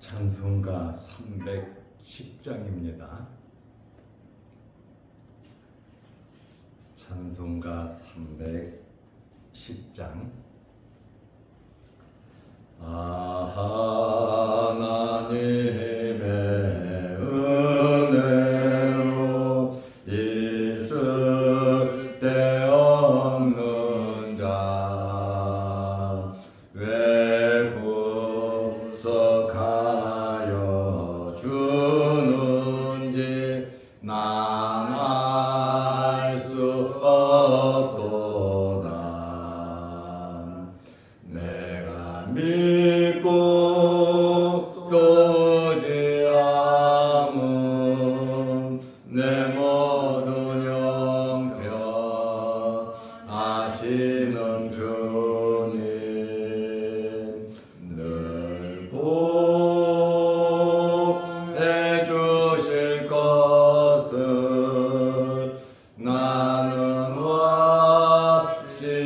찬송가 310장입니다. 찬송가 310장. 하나님의 은혜로 있을 때 없는 자 왜 구속하여 주는지 난 알 수 없도다. 내가 믿고 또 의지함은 내 모든 영병 아시는 주님 늘 보해 주실 것을 나는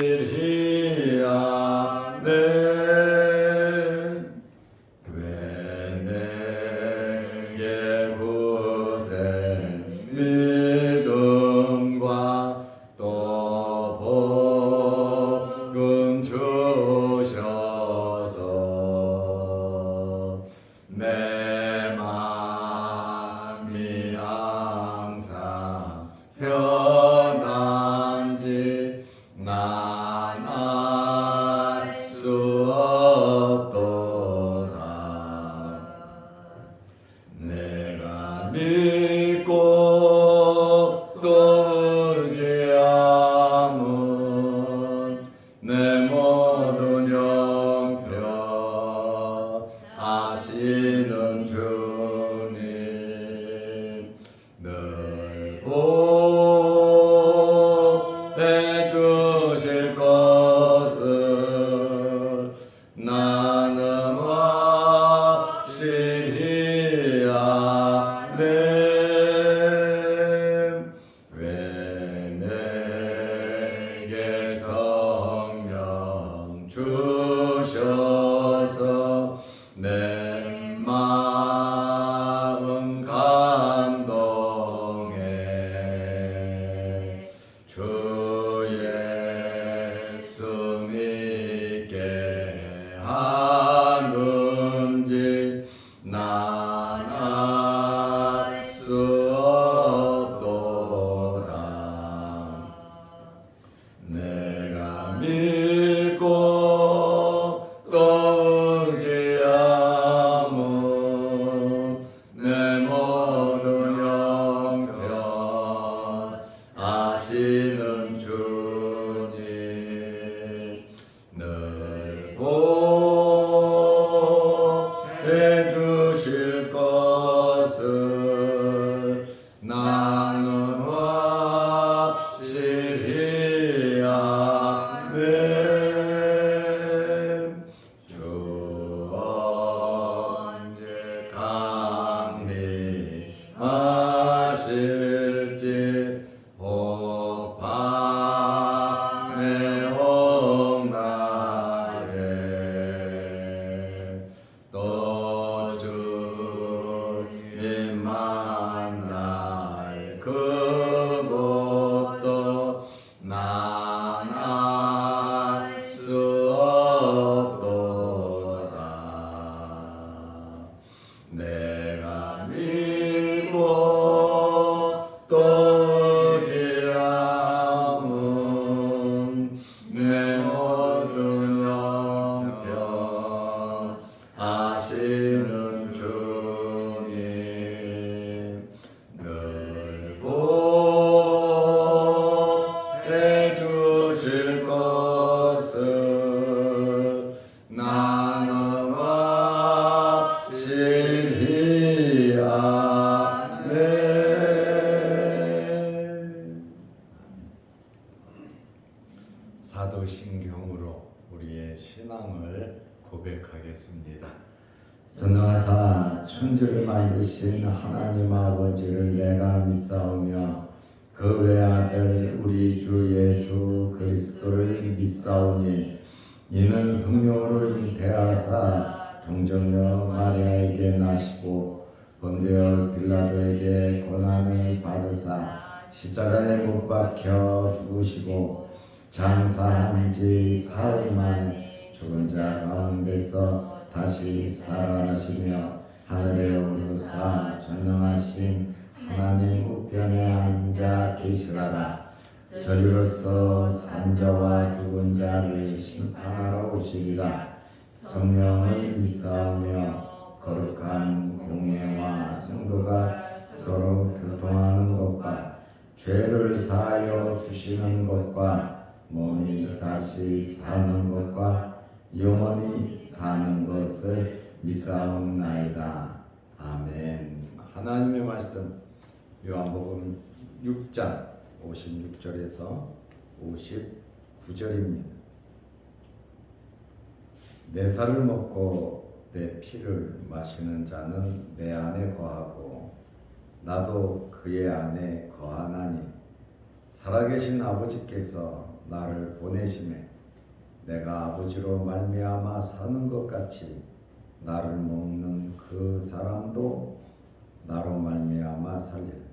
확실히 아네. 왜 내게 구세 믿음과 또 복음 주셔서 내 마음이 항상 편한지 난 알 수 없도다. 내가 믿고 또 의지함은 내 모든 영병 아시는 주님 늘 보해 주실 것을 나는 확실히 아네. 왜 내게 성령 주셔서 내 마음 감동해 주 예수 믿게 하는지 난 알 수 없도다. 내가 믿고 또 의지함은 내 모든 영병 아시는 주님 늘 보해 주실 것을 나는 확실히 아네. 주 언제 강림하실지 밤에 온낮에 또 주님 만날 그곳도 난 알 수 없도다. 내가 믿고 또 의지함은 내 모든 영병 아시는 주님 늘 보해 주실 것을 나는 확실히 아네. 사도신경으로 우리의 신앙을 고백하겠습니다. 전능하사 천지를 만드신 하나님 아버지를 내가 믿사오며 그 외아들 우리 주 예수 그리스도를 믿사오니 이는 성령으로 잉태하사 동정녀 마리아에게 나시고 본디오 빌라도에게 고난을 받으사 십자가에 못 박혀 죽으시고 장사한 지 사흘 만에 죽은 자 가운데서 다시 살아나시며 하늘에 오르사 전능하신 하나님 우편에 앉아 계시다가 저리로서 산자와 죽은 자를 심판하러 오시리라. 성령을 믿사오며 거룩한 공예와 성도가 서로 교통하는 것과 죄를 사하여 주시는 것과 몸이 다시 사는 것과 영원히 사는 것을 믿사옵나이다. 아멘. 하나님의 말씀 요한복음 6장 56절에서 59절입니다. 내 살을 먹고 내 피를 마시는 자는 내 안에 거하고 나도 그의 안에 거하나니 살아계신 아버지께서 나를 보내심에 내가 아버지로 말미암아 사는 것 같이 나를 먹는 그 사람도 나로 말미암아 살리라.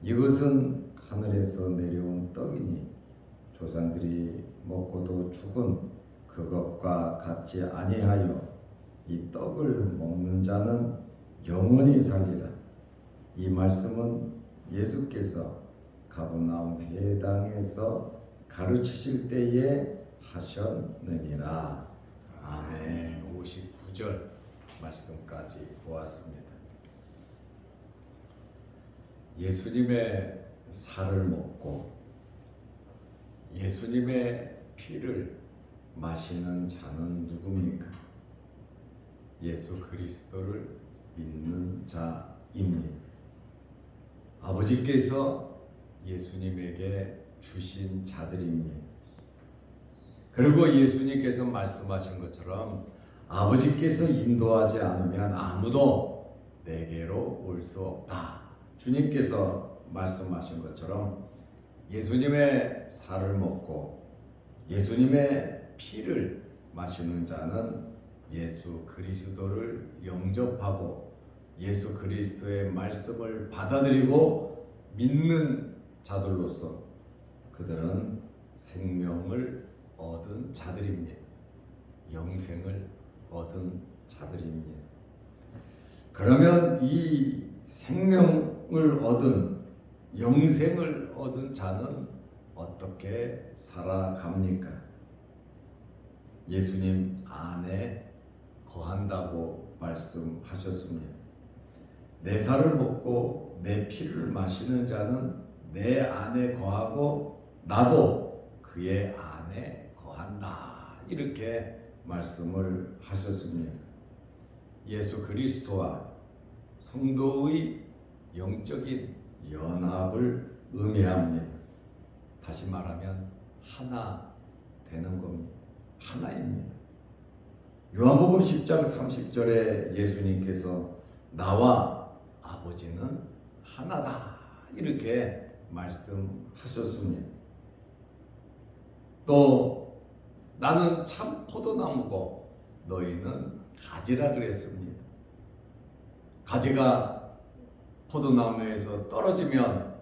이것은 하늘에서 내려온 떡이니 조상들이 먹고도 죽은 그것과 같지 아니하여 이 떡을 먹는 자는 영원히 살리라. 이 말씀은 예수께서 가버나움 회당에서 가르치실 때에 하셨느니라. 아멘. 59절 말씀까지 보았습니다. 예수님의 살을 먹고 예수님의 피를 마시는 자는 누굽니까? 예수 그리스도를 믿는 자입니다. 아버지께서 예수님에게 주신 자들입니다. 그리고 예수님께서 말씀하신 것처럼 아버지께서 인도하지 않으면 아무도 내게로 올 수 없다. 주님께서 말씀하신 것처럼 예수님의 살을 먹고 예수님의 피를 마시는 자는 예수 그리스도를 영접하고 예수 그리스도의 말씀을 받아들이고 믿는 자들로서 그들은 생명을 얻은 자들입니다. 영생을 얻은 자들입니다. 그러면 이 생명을 얻은 영생을 얻은 자는 어떻게 살아갑니까? 예수님 안에 거한다고 말씀하셨습니다. 내 살을 먹고 내 피를 마시는 자는 내 안에 거하고 나도 그의 안에 거한다. 이렇게 말씀을 하셨습니다. 예수 그리스도와 성도의 영적인 연합을 의미합니다. 다시 말하면 하나 되는 겁니다. 하나입니다. 요한복음 10장 30절에 예수님께서 나와 아버지는 하나다 이렇게 말씀하셨습니다. 또 나는 참 포도나무고 너희는 가지라 그랬습니다. 가지가 포도나무에서 떨어지면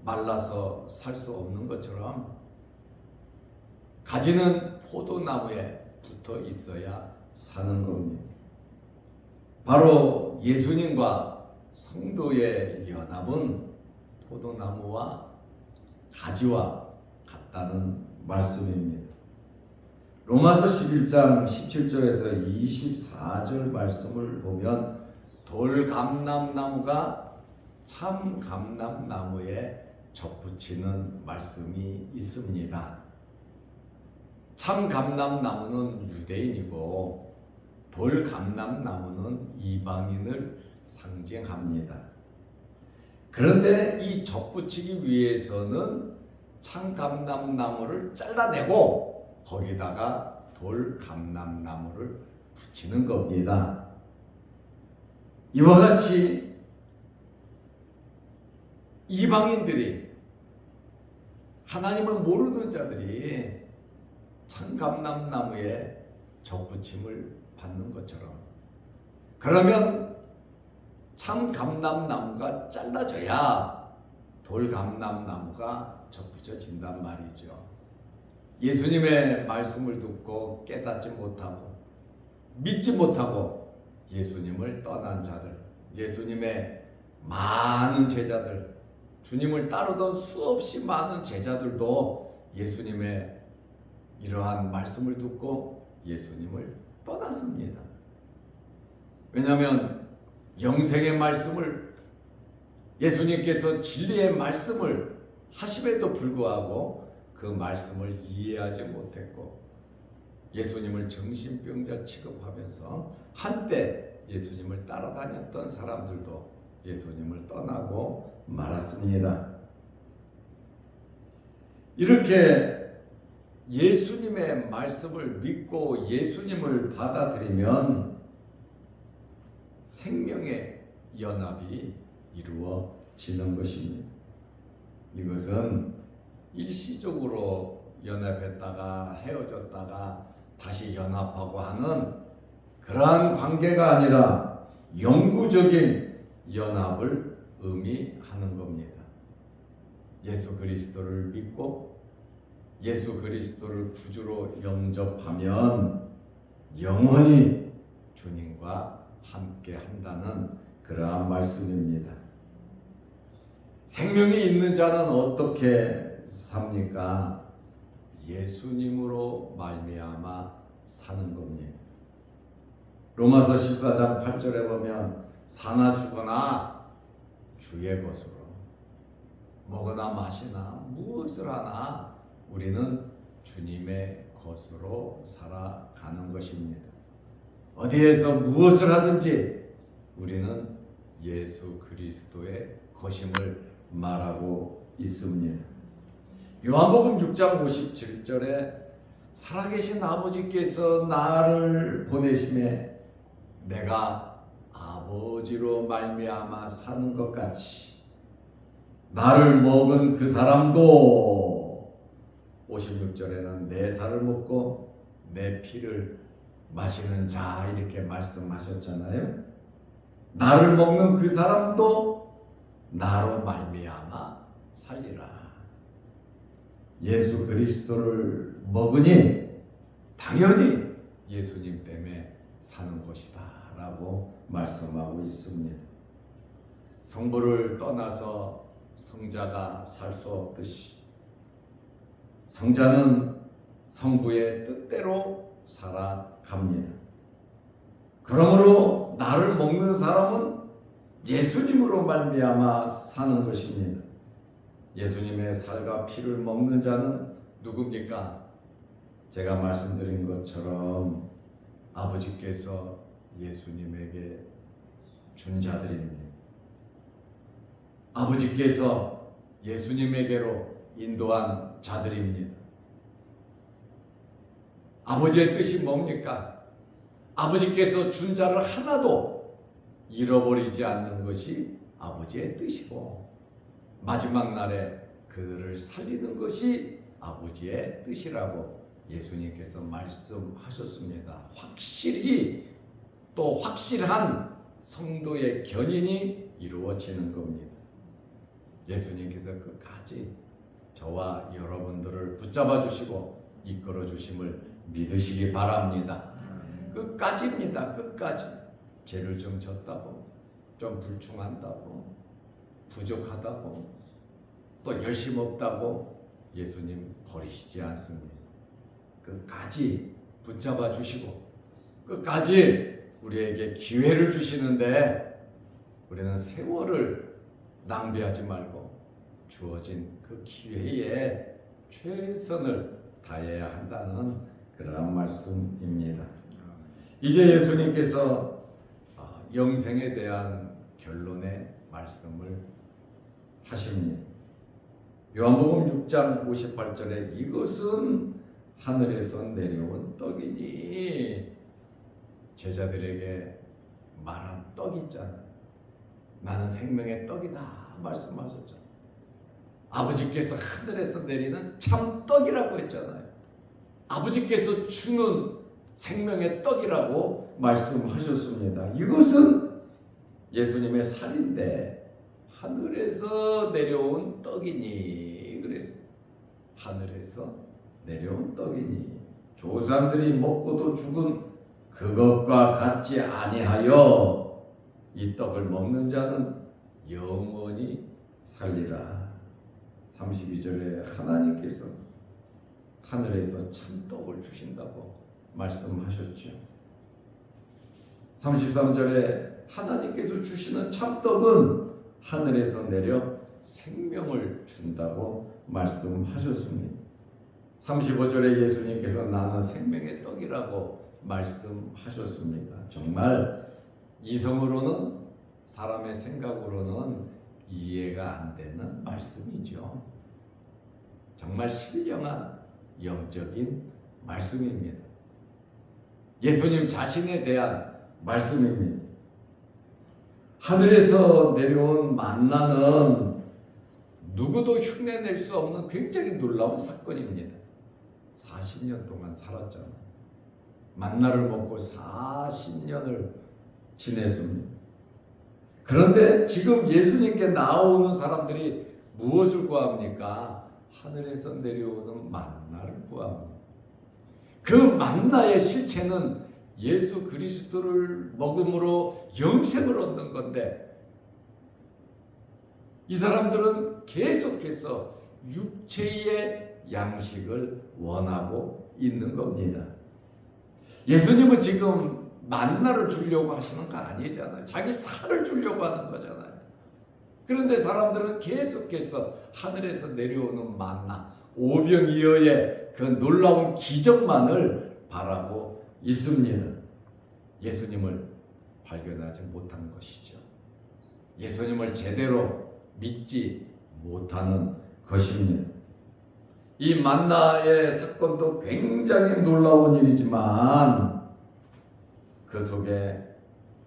말라서 살 수 없는 것처럼 가지는 포도나무에 붙어 있어야 사는 겁니다. 바로 예수님과 성도의 연합은 포도나무와 가지와 같다는 말씀입니다. 로마서 11장 17절에서 24절 말씀을 보면 돌감람나무가 참감람나무에 접붙이는 말씀이 있습니다. 참감람나무는 유대인이고 돌감람나무는 이방인을 상징합니다. 그런데 이 접붙이기 위해서는 참감람나무를 잘라내고 거기다가 돌감람나무를 붙이는 겁니다. 이와 같이 이방인들이 하나님을 모르는 자들이 참감람나무에 접붙임을 받는 것처럼. 그러면 참 감람나무가 잘라져야 돌 감람나무가 접붙여진단 말이죠. 예수님의 말씀을 듣고 깨닫지 못하고 믿지 못하고 예수님을 떠난 자들, 예수님의 많은 제자들, 주님을 따르던 수없이 많은 제자들도 예수님의 이러한 말씀을 듣고 예수님을 떠났습니다. 왜냐하면 영생의 말씀을, 예수님께서 진리의 말씀을 하심에도 불구하고 그 말씀을 이해하지 못했고 예수님을 정신병자 취급하면서 한때 예수님을 따라다녔던 사람들도 예수님을 떠나고 말았습니다. 이렇게 예수님의 말씀을 믿고 예수님을 받아들이면 생명의 연합이 이루어지는 것입니다. 이것은 일시적으로 연합했다가 헤어졌다가 다시 연합하고 하는 그러한 관계가 아니라 영구적인 연합을 의미하는 겁니다. 예수 그리스도를 믿고 예수 그리스도를 구주로 영접하면 영원히 주님과 함께 한다는 그러한 말씀입니다. 생명이 있는 자는 어떻게 삽니까? 예수님으로 말미암아 사는 겁니다. 로마서 14장 8절에 보면 사나 죽거나 주의 것으로 먹으나 마시나 무엇을 하나 우리는 주님의 것으로 살아가는 것입니다. 어디에서 무엇을 하든지 우리는 예수 그리스도의 것임을 말하고 있습니다. 요한복음 6장 57절에 살아계신 아버지께서 나를 보내심에 내가 아버지로 말미암아 사는 것 같이 나를 먹은 그 사람도 56절에는 내 살을 먹고 내 피를 마시는 자 이렇게 말씀하셨잖아요. 나를 먹는 그 사람도 나로 말미암아 살리라. 예수 그리스도를 먹으니 당연히 예수님 때문에 사는 것이다 라고 말씀하고 있습니다. 성부를 떠나서 성자가 살 수 없듯이 성자는 성부의 뜻대로 살아갑니다. 그러므로 나를 먹는 사람은 예수님으로 말미암아 사는 것입니다. 예수님의 살과 피를 먹는 자는 누굽니까? 제가 말씀드린 것처럼 아버지께서 예수님에게 준 자들입니다. 아버지께서 예수님에게로 인도한 자들입니다. 아버지의 뜻이 뭡니까? 아버지께서 준 자를 하나도 잃어버리지 않는 것이 아버지의 뜻이고 마지막 날에 그들을 살리는 것이 아버지의 뜻이라고 예수님께서 말씀하셨습니다. 확실히 또 확실한 성도의 견인이 이루어지는 겁니다. 예수님께서 끝까지 저와 여러분들을 붙잡아 주시고 이끌어 주심을 믿으시기 바랍니다. 끝까지입니다. 끝까지. 죄를 좀 졌다고, 좀 불충한다고, 부족하다고, 또 열심 없다고 예수님 버리시지 않습니다. 끝까지 붙잡아 주시고 끝까지 우리에게 기회를 주시는데 우리는 세월을 낭비하지 말고 주어진 그 기회에 최선을 다해야 한다는 그러한 말씀입니다. 이제 예수님께서 영생에 대한 결론의 말씀을 하십니다. 요한복음 6장 58절에 이것은 하늘에서 내려온 떡이니 제자들에게 말한 떡 있잖아요. 나는 생명의 떡이다 말씀하셨잖아요. 아버지께서 하늘에서 내리는 참 떡이라고 했잖아요. 아버지께서 주는 생명의 떡이라고 말씀하셨습니다. 이것은 예수님의 살인데 하늘에서 내려온 떡이니, 그래서 하늘에서 내려온 떡이니 조상들이 먹고도 죽은 그것과 같지 아니하여 이 떡을 먹는 자는 영원히 살리라. 32절에 하나님께서 하늘에서 참떡을 주신다고 말씀하셨죠. 33절에 하나님께서 주시는 참떡은 하늘에서 내려 생명을 준다고 말씀하셨습니다. 35절에 예수님께서 나는 생명의 떡이라고 말씀하셨습니다. 정말 이성으로는, 사람의 생각으로는 이해가 안 되는 말씀이죠. 정말 신령한 영적인 말씀입니다. 예수님 자신에 대한 말씀입니다. 하늘에서 내려온 만나는 누구도 흉내낼 수 없는 굉장히 놀라운 사건입니다. 40년 동안 살았잖아요. 만나를 먹고 40년을 지냈습니다. 그런데 지금 예수님께 나오는 사람들이 무엇을 구합니까? 하늘에서 내려오는 만나를 구합니다. 그 만나의 실체는 예수 그리스도를 먹음으로 영생을 얻는 건데, 이 사람들은 계속해서 육체의 양식을 원하고 있는 겁니다. 예수님은 지금 만나를 주려고 하시는 거 아니잖아요. 자기 살을 주려고 하는 거잖아요. 그런데 사람들은 계속해서 하늘에서 내려오는 만나, 오병이어의 그 놀라운 기적만을 바라고 있습니다. 예수님을 발견하지 못한 것이죠. 예수님을 제대로 믿지 못하는 것입니다. 이 만나의 사건도 굉장히 놀라운 일이지만 그 속에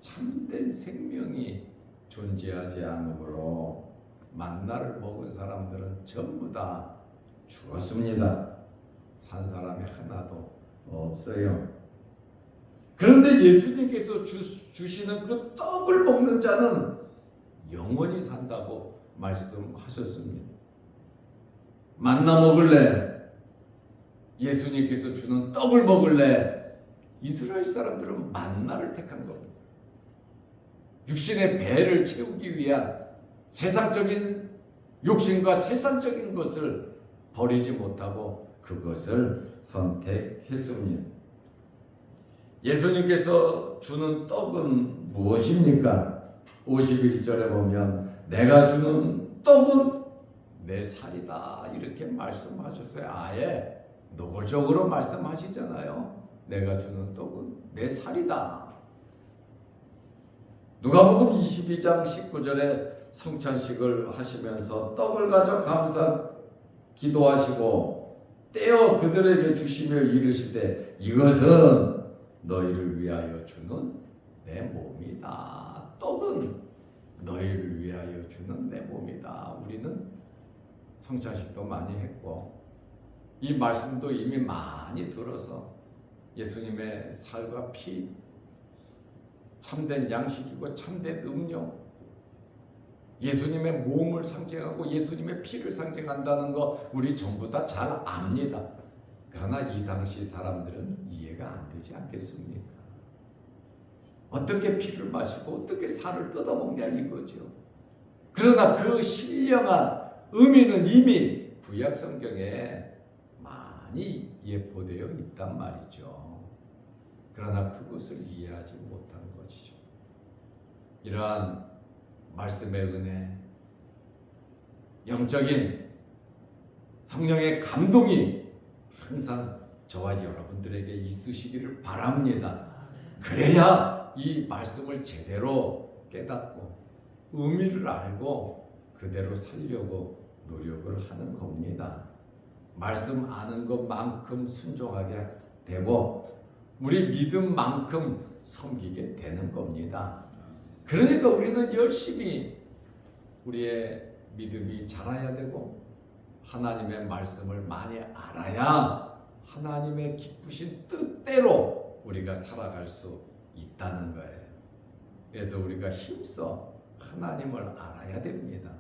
참된 생명이 존재하지 않으므로 만나를 먹은 사람들은 전부 다 죽었습니다. 산 사람이 하나도 없어요. 그런데 예수님께서 주시는 그 떡을 먹는 자는 영원히 산다고 말씀하셨습니다. 만나 먹을래? 예수님께서 주는 떡을 먹을래? 이스라엘 사람들은 만나를 택한 겁니다. 육신의 배를 채우기 위한 세상적인 욕심과 세상적인 것을 버리지 못하고 그것을 선택했습니다. 예수님께서 주는 떡은 무엇입니까? 51절에 보면 내가 주는 떡은 내 살이다, 이렇게 말씀하셨어요. 아예 노골적으로 말씀하시잖아요. 내가 주는 떡은 내 살이다. 누가복음 22장 19절에 성찬식을 하시면서 떡을 가져 감사 기도하시고 떼어 그들에게 주시며 이르시되 이것은 너희를 위하여 주는 내 몸이다. 떡은 너희를 위하여 주는 내 몸이다. 우리는 성찬식도 많이 했고 이 말씀도 이미 많이 들어서 예수님의 살과 피, 참된 양식이고 참된 음료, 예수님의 몸을 상징하고 예수님의 피를 상징한다는 거 우리 전부 다 잘 압니다. 그러나 이 당시 사람들은 이해가 안 되지 않겠습니까? 어떻게 피를 마시고 어떻게 살을 뜯어먹냐 이거죠. 그러나 그 신령한 의미는 이미 구약 성경에 많이 예포되어 있단 말이죠. 그러나 그것을 이해하지 못한 것이죠. 이러한 말씀의 은혜, 영적인 성령의 감동이 항상 저와 여러분들에게 있으시기를 바랍니다. 그래야 이 말씀을 제대로 깨닫고 의미를 알고 그대로 살려고 노력을 하는 겁니다. 말씀 아는 것만큼 순종하게 되고 우리 믿음만큼 섬기게 되는 겁니다. 그러니까 우리는 열심히 우리의 믿음이 자라야 되고 하나님의 말씀을 많이 알아야 하나님의 기쁘신 뜻대로 우리가 살아갈 수 있다는 거예요. 그래서 우리가 힘써 하나님을 알아야 됩니다.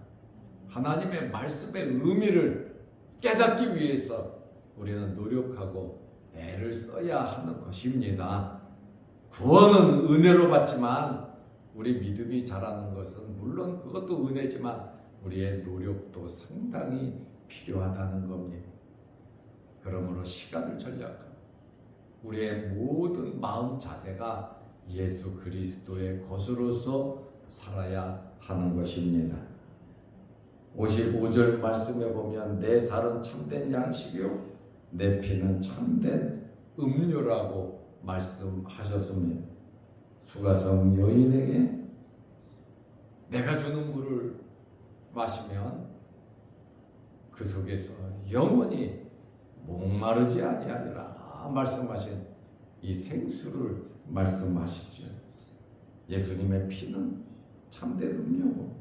하나님의 말씀의 의미를 깨닫기 위해서 우리는 노력하고 애를 써야 하는 것입니다. 구원은 은혜로 받지만 우리 믿음이 자라는 것은 물론 그것도 은혜지만 우리의 노력도 상당히 필요하다는 겁니다. 그러므로 시간을 절약하고 우리의 모든 마음 자세가 예수 그리스도의 것으로서 살아야 하는 것입니다. 55절 말씀에 보면 내 살은 참된 양식이요 내 피는 참된 음료라고 말씀하셨습니다. 수가성 여인에게 내가 주는 물을 마시면 그 속에서 영원히 목마르지 아니하리라 말씀하신 이 생수를 말씀하시죠. 예수님의 피는 참된 음료고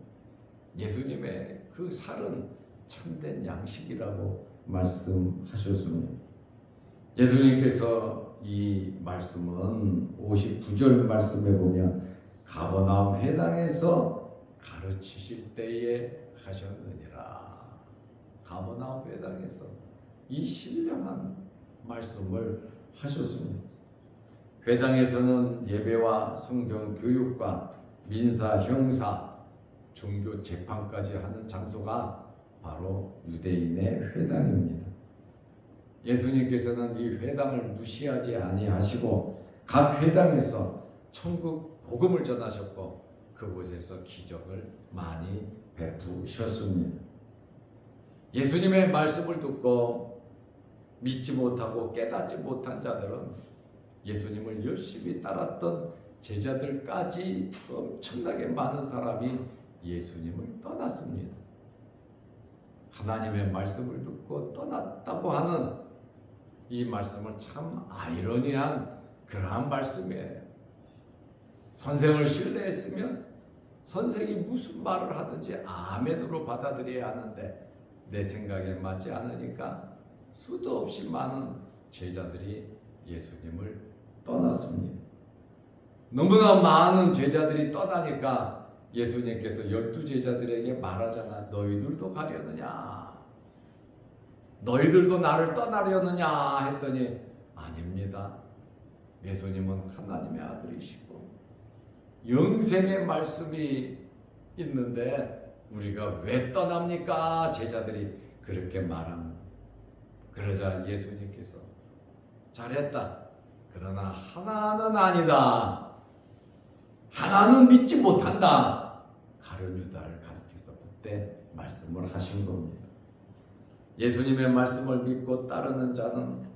예수님의 그 살은 참된 양식이라고 말씀하셨습니다. 예수님께서 이 말씀은 59절 말씀에 보면 가버나움 회당에서 가르치실 때에 하셨느니라. 가버나움 회당에서 이 신령한 말씀을 하셨습니다. 회당에서는 예배와 성경 교육과 민사, 형사, 종교 재판까지 하는 장소가 바로 유대인의 회당입니다. 예수님께서는 이 회당을 무시하지 아니하시고 각 회당에서 천국 복음을 전하셨고 그곳에서 기적을 많이 베푸셨습니다. 예수님의 말씀을 듣고 믿지 못하고 깨닫지 못한 자들은 예수님을 열심히 따랐던 제자들까지 엄청나게 많은 사람이 예수님을 떠났습니다. 하나님의 말씀을 듣고 떠났다고 하는 이 말씀은 참 아이러니한 그러한 말씀이에요. 선생을 신뢰했으면 선생이 무슨 말을 하든지 아멘으로 받아들여야 하는데 내 생각에 맞지 않으니까 수도 없이 많은 제자들이 예수님을 떠났습니다. 너무나 많은 제자들이 떠나니까 예수님께서 12제자들에게 말하잖아. 너희들도 가려느냐? 너희들도 나를 떠나려느냐? 했더니 아닙니다. 예수님은 하나님의 아들이시고 영생의 말씀이 있는데 우리가 왜 떠납니까? 제자들이 그렇게 말합니다. 그러자 예수님께서 잘했다. 그러나 하나는 아니다. 하나는 믿지 못한다. 가룟유다를 가리켜서 그때 말씀을 하신 겁니다. 예수님의 말씀을 믿고 따르는 자는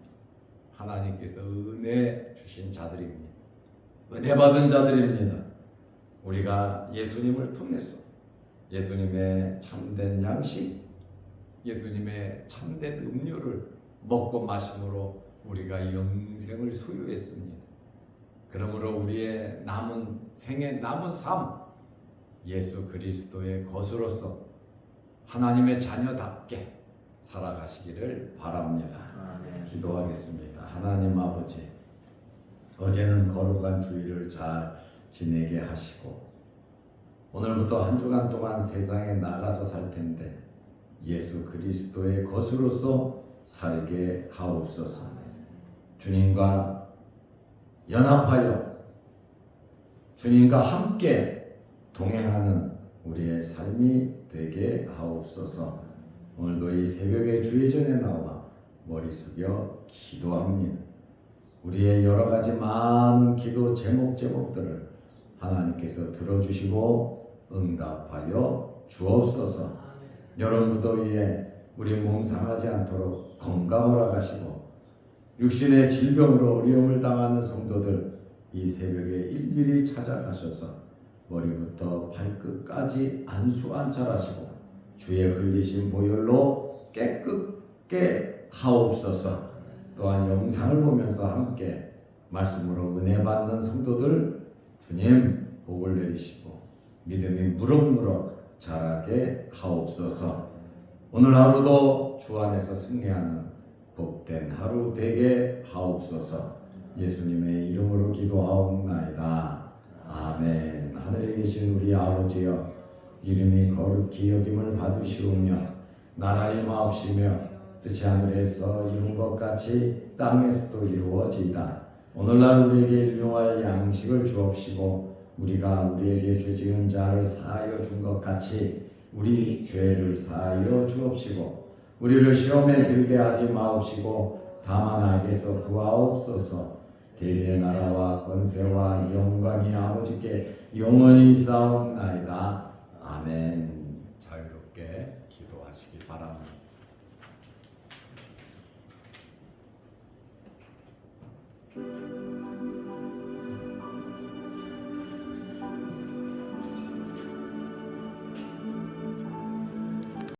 하나님께서 은혜 주신 자들입니다. 은혜 받은 자들입니다. 우리가 예수님을 통해서 예수님의 참된 양식, 예수님의 참된 음료를 먹고 마심으로 우리가 영생을 소유했습니다. 그러므로 우리의 남은 생의 남은 삶, 예수 그리스도의 것으로서 하나님의 자녀답게 살아가시기를 바랍니다. 아멘. 기도하겠습니다. 하나님 아버지, 어제는 거룩한 주일을 잘 지내게 하시고 오늘부터 한 주간 동안 세상에 나가서 살 텐데 예수 그리스도의 것으로서 살게 하옵소서. 주님과 연합하여 주님과 함께 동행하는 우리의 삶이 되게 하옵소서. 오늘도 이 새벽에 주의 전에 나와 머리 숙여 기도합니다. 우리의 여러 가지 많은 기도 제목들을 하나님께서 들어주시고 응답하여 주옵소서. 여름 무더위에 우리 몸 상하지 않도록 건강을 하시고 육신의 질병으로 어려움을 당하는 성도들 이 새벽에 일일이 찾아가셔서 머리부터 발끝까지 안수안찰하시고 주의 흘리신 보혈로 깨끗게 하옵소서. 또한 영상을 보면서 함께 말씀으로 은혜 받는 성도들 주님 복을 내리시고 믿음이 무럭무럭 자라게 하옵소서. 오늘 하루도 주 안에서 승리하는 복된 하루 되게 하옵소서. 예수님의 이름으로 기도하옵나이다. 아멘. 하늘에 계신 우리 아버지여, 이름이 거룩히 여김을 받으시오며 나라의 마옵시며 뜻이 하늘에서 이룬 것 같이 땅에서도 이루어지이다. 오늘날 우리에게 일용할 양식을 주옵시고 우리가 우리에게 죄 지은 자를 사하여 준 것 같이 우리 죄를 사하여 주옵시고 우리를 시험에 들게 하지 마옵시고 다만 악에서 구하옵소서. 대리의 나라와 권세와 영광이 아버지께 영원히 쌓옵나이다. 아멘. 자유롭게 기도하시기 바랍니다.